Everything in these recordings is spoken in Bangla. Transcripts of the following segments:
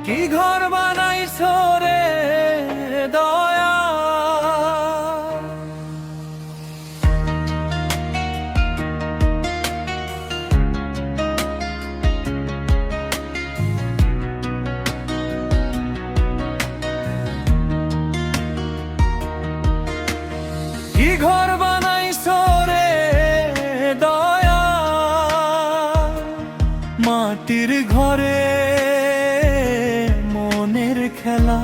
কি ঘর বানাইছো রে দয়া, কি ঘর বানাইছো রে দয়া, মাটির ঘরে মনের খেলা।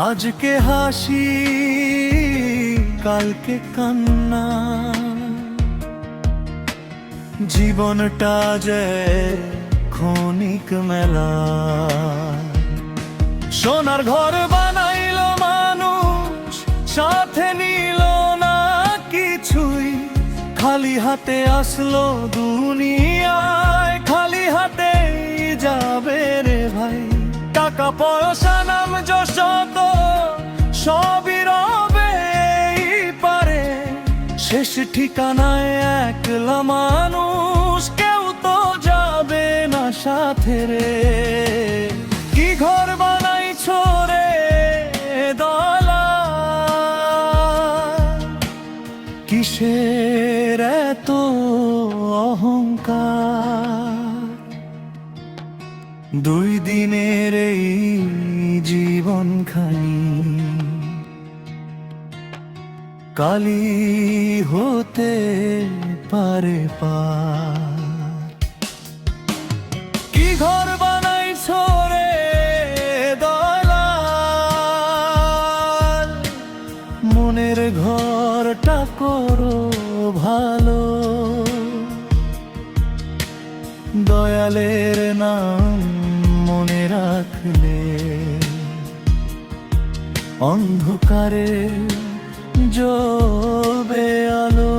আজকে হাসি কালকে কান্না, জীবনটা যে ক্ষণিক মেলা। সোনার ঘর বানাইলো মানুষ, সাথে নিল না কিছুই, খালি হাতে আসলো দুনিয়ায়, খালি হাতে যাবে রে ভাই। টাকা পয়সা নাম যশ তো সবই রবে পারে, শেষ ঠিকানায় একলা মানুষ, কেউ তো যাবে না সাথে রে। কি ঘর বানাইছো রে দলা, কিসের এত অহংকার? দুই দিনের এই জীবনখানি কালি হতে পারে পার। কি ঘর বানাইছো রে দয়াল, মনের ঘরটা করো ভালো, দয়ালের নাম মনে রাখলে অন্ধকারে জ্বলবে আলো।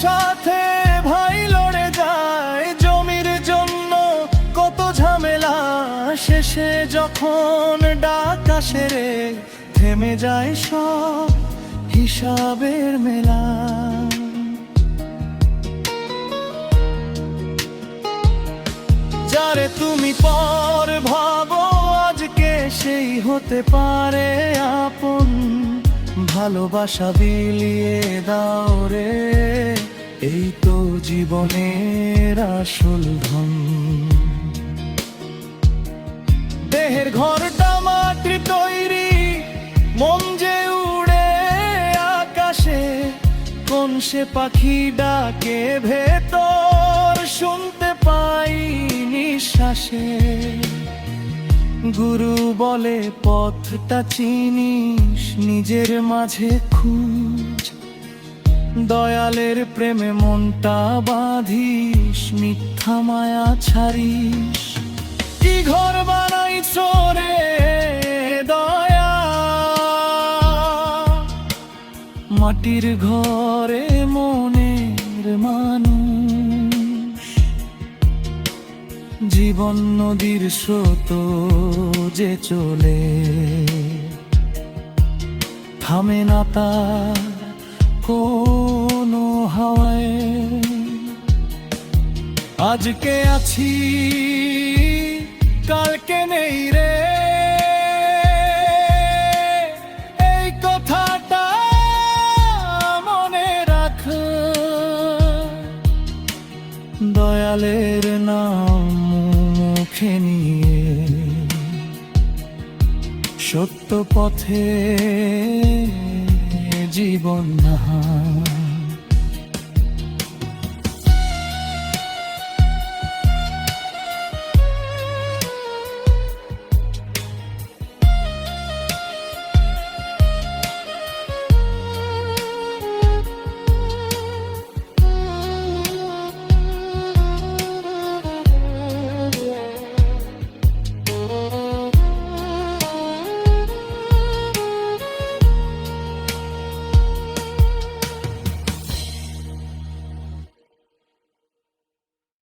সাথে ভাই লড়ে যায় জমির জন্য কত ঝামেলা, শেষে যখন ডাক আসে রে থেমে যায় সব হিসাবের মেলা। যারে তুমি পর ভাবো আজকে সেই হতে পারে আপন, ভালোবাসা বিলিয়ে দাও রে, এই তো জীবনের আসল ধন। দেহের ঘরটা মাটির তৈরি, মন যে উড়ে আকাশে, কোন সে পাখি ডাকে ভেতর শুনতে পাই নিঃশ্বাসে। গুরু বলে পথটা চিনিস নিজের মাঝে খুঁজ, দয়ালের প্রেমে মনটা বাঁধিস, মিথ্যা মায়া ছাড়িস। কি ঘর বানাইছো রে দয়া, মাটির ঘরে মনের মানুষ, জীবন নদীর স্রোত যে চলে, থামে না তার কোনো হাওয়ায়। আজকে আছি কালকে নেই রে, এই কথাটা মনে রাখ, দয়ালের নাম মুখে নিয়ে সত্য পথে জীবন না।